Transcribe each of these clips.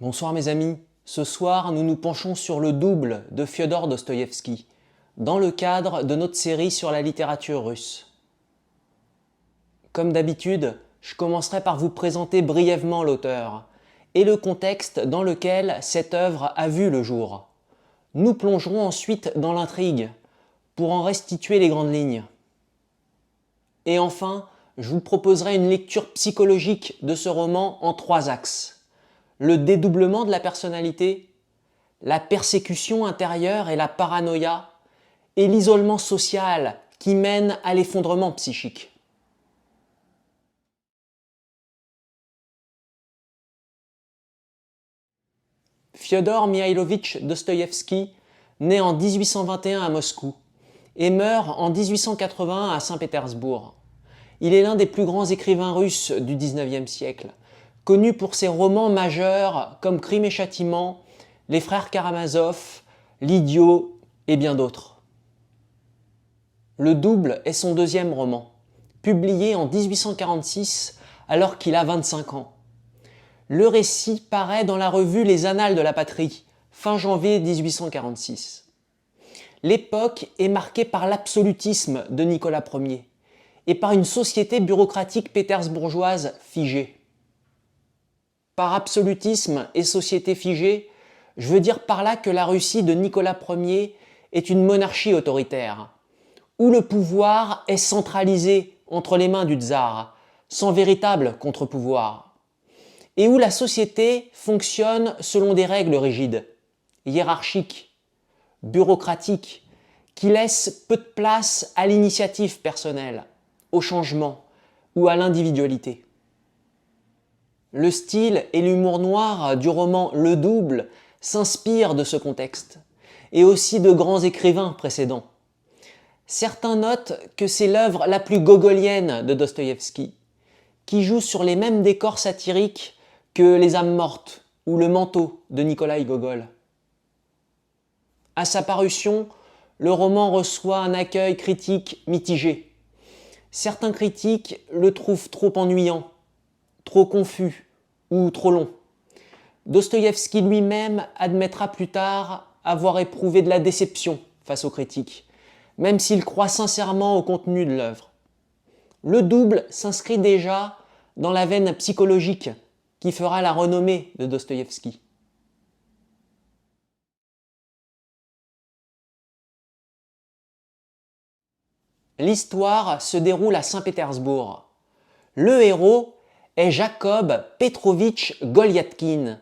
Bonsoir mes amis, ce soir nous nous penchons sur le double de Fiodor Dostoïevski, dans le cadre de notre série sur la littérature russe. Comme d'habitude, je commencerai par vous présenter brièvement l'auteur et le contexte dans lequel cette œuvre a vu le jour. Nous plongerons ensuite dans l'intrigue, pour en restituer les grandes lignes. Et enfin, je vous proposerai une lecture psychologique de ce roman en 3 axes. Le dédoublement de la personnalité, la persécution intérieure et la paranoïa, et l'isolement social qui mène à l'effondrement psychique. Fiodor Mikhailovitch Dostoïevski naît en 1821 à Moscou et meurt en 1881 à Saint-Pétersbourg. Il est l'un des plus grands écrivains russes du XIXe siècle, connu pour ses romans majeurs comme Crime et Châtiment, Les Frères Karamazov, L'Idiot et bien d'autres. Le Double est son deuxième roman, publié en 1846 alors qu'il a 25 ans. Le récit paraît dans la revue Les Annales de la Patrie, fin janvier 1846. L'époque est marquée par l'absolutisme de Nicolas Ier et par une société bureaucratique pétersbourgeoise figée. Par absolutisme et société figée, je veux dire par là que la Russie de Nicolas Ier est une monarchie autoritaire, où le pouvoir est centralisé entre les mains du tsar, sans véritable contre-pouvoir, et où la société fonctionne selon des règles rigides, hiérarchiques, bureaucratiques, qui laissent peu de place à l'initiative personnelle, au changement ou à l'individualité. Le style et l'humour noir du roman Le Double s'inspirent de ce contexte, et aussi de grands écrivains précédents. Certains notent que c'est l'œuvre la plus gogolienne de Dostoïevski, qui joue sur les mêmes décors satiriques que Les âmes mortes ou Le manteau de Nikolaï Gogol. À sa parution, le roman reçoit un accueil critique mitigé. Certains critiques le trouvent trop ennuyant, trop confus ou trop long. Dostoïevski lui-même admettra plus tard avoir éprouvé de la déception face aux critiques, même s'il croit sincèrement au contenu de l'œuvre. Le Double s'inscrit déjà dans la veine psychologique qui fera la renommée de Dostoïevski. L'histoire se déroule à Saint-Pétersbourg. Le héros est Jacob Petrovitch Goliatkine,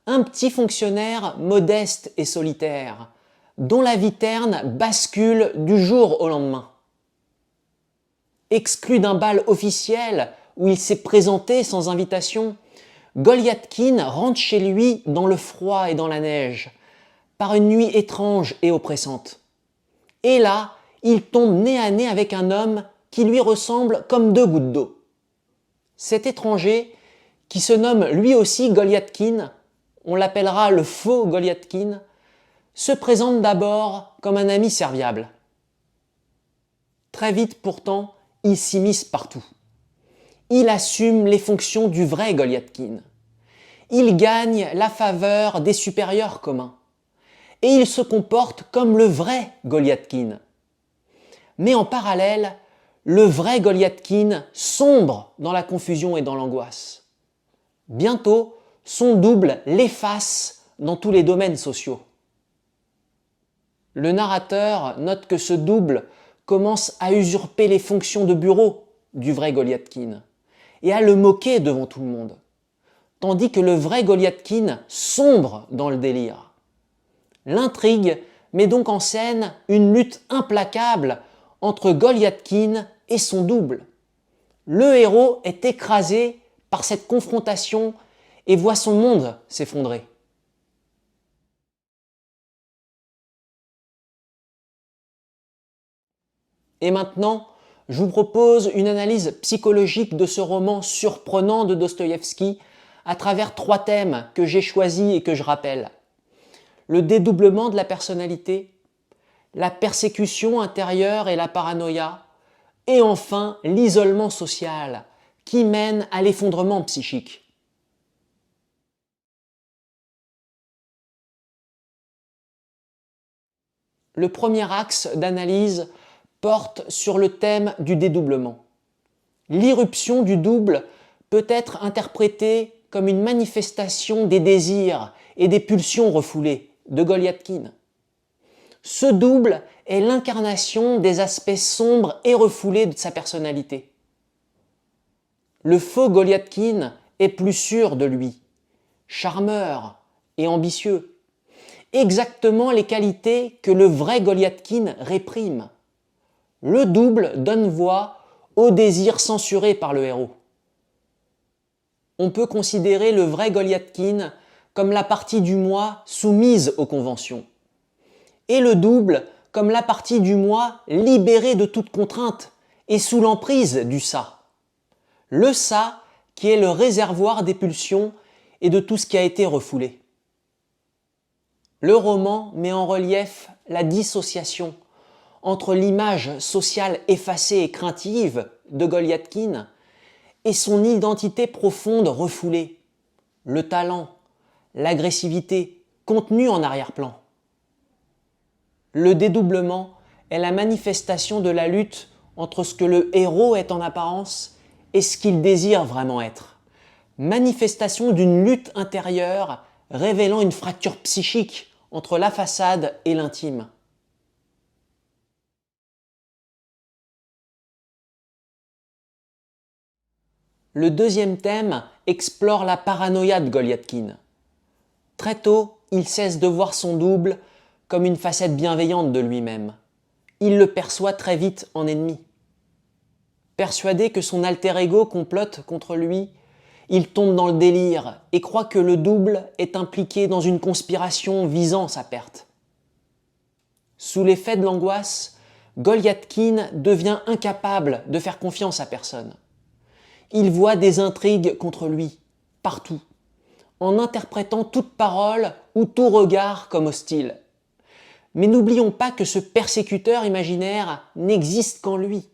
un petit fonctionnaire modeste et solitaire, dont la vie terne bascule du jour au lendemain. Exclu d'un bal officiel où il s'est présenté sans invitation, Goliatkine rentre chez lui dans le froid et dans la neige, par une nuit étrange et oppressante. Et là, il tombe nez à nez avec un homme qui lui ressemble comme 2 gouttes d'eau. Cet étranger, qui se nomme lui aussi Goliatkine, on l'appellera le faux Goliatkine, se présente d'abord comme un ami serviable. Très vite pourtant, il s'immisce partout. Il assume les fonctions du vrai Goliatkine. Il gagne la faveur des supérieurs communs. Et il se comporte comme le vrai Goliatkine. Mais en parallèle, le vrai Goliatkine sombre dans la confusion et dans l'angoisse. Bientôt, son double l'efface dans tous les domaines sociaux. Le narrateur note que ce double commence à usurper les fonctions de bureau du vrai Goliatkine et à le moquer devant tout le monde, tandis que le vrai Goliatkine sombre dans le délire. L'intrigue met donc en scène une lutte implacable entre Goliatkine et son double. Le héros est écrasé par cette confrontation et voit son monde s'effondrer. Et maintenant, je vous propose une analyse psychologique de ce roman surprenant de Dostoïevski à travers 3 thèmes que j'ai choisis et que je rappelle. Le dédoublement de la personnalité, la persécution intérieure et la paranoïa, et enfin l'isolement social qui mène à l'effondrement psychique. Le premier axe d'analyse porte sur le thème du dédoublement. L'irruption du double peut être interprétée comme une manifestation des désirs et des pulsions refoulées de Goliathkin. Ce double est l'incarnation des aspects sombres et refoulés de sa personnalité. Le faux Goliathkin est plus sûr de lui, charmeur et ambitieux. Exactement les qualités que le vrai Goliathkin réprime. Le double donne voix au désir censuré par le héros. On peut considérer le vrai Goliathkin comme la partie du moi soumise aux conventions, et le double comme la partie du moi libérée de toute contrainte et sous l'emprise du ça. Le ça qui est le réservoir des pulsions et de tout ce qui a été refoulé. Le roman met en relief la dissociation entre l'image sociale effacée et craintive de Goliathkin et son identité profonde refoulée, le talent, l'agressivité contenus en arrière-plan. Le dédoublement est la manifestation de la lutte entre ce que le héros est en apparence et ce qu'il désire vraiment être. Manifestation d'une lutte intérieure révélant une fracture psychique entre la façade et l'intime. Le deuxième thème explore la paranoïa de Goliathkin. Très tôt, il cesse de voir son double comme une facette bienveillante de lui-même. Il le perçoit très vite en ennemi. Persuadé que son alter ego complote contre lui, il tombe dans le délire et croit que le double est impliqué dans une conspiration visant sa perte. Sous l'effet de l'angoisse, Goliathkin devient incapable de faire confiance à personne. Il voit des intrigues contre lui, partout, en interprétant toute parole ou tout regard comme hostile. Mais n'oublions pas que ce persécuteur imaginaire n'existe qu'en lui.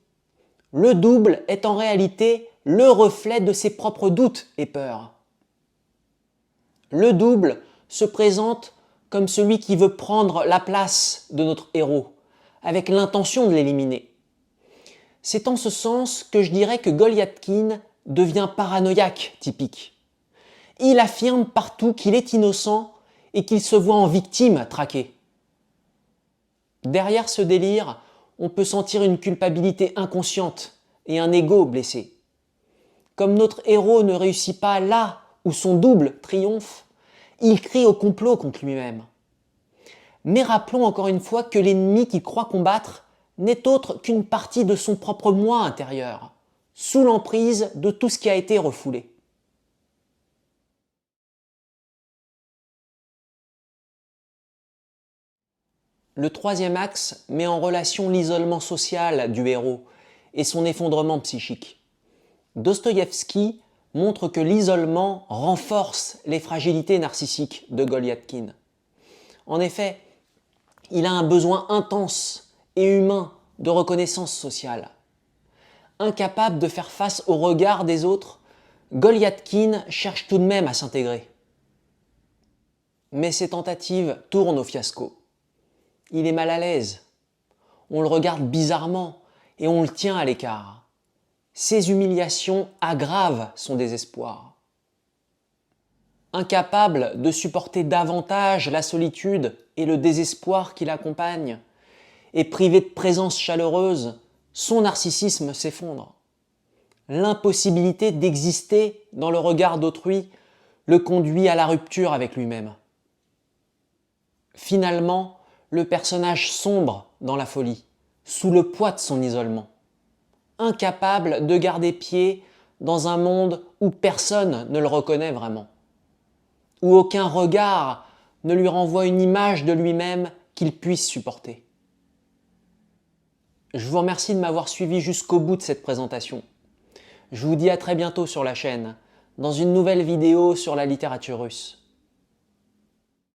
Le double est en réalité le reflet de ses propres doutes et peurs. Le double se présente comme celui qui veut prendre la place de notre héros, avec l'intention de l'éliminer. C'est en ce sens que je dirais que Goliathkin devient paranoïaque typique. Il affirme partout qu'il est innocent et qu'il se voit en victime traquée. Derrière ce délire, on peut sentir une culpabilité inconsciente et un ego blessé. Comme notre héros ne réussit pas là où son double triomphe, il crie au complot contre lui-même. Mais rappelons encore une fois que l'ennemi qu'il croit combattre n'est autre qu'une partie de son propre moi intérieur, sous l'emprise de tout ce qui a été refoulé. Le troisième axe met en relation l'isolement social du héros et son effondrement psychique. Dostoïevski montre que l'isolement renforce les fragilités narcissiques de Goliathkin. En effet, il a un besoin intense et humain de reconnaissance sociale. Incapable de faire face au regard des autres, Goliathkin cherche tout de même à s'intégrer. Mais ses tentatives tournent au fiasco. Il est mal à l'aise. On le regarde bizarrement et on le tient à l'écart. Ces humiliations aggravent son désespoir. Incapable de supporter davantage la solitude et le désespoir qui l'accompagnent, et privé de présence chaleureuse, son narcissisme s'effondre. L'impossibilité d'exister dans le regard d'autrui le conduit à la rupture avec lui-même. Finalement, le personnage sombre dans la folie, sous le poids de son isolement, incapable de garder pied dans un monde où personne ne le reconnaît vraiment, où aucun regard ne lui renvoie une image de lui-même qu'il puisse supporter. Je vous remercie de m'avoir suivi jusqu'au bout de cette présentation. Je vous dis à très bientôt sur la chaîne, dans une nouvelle vidéo sur la littérature russe.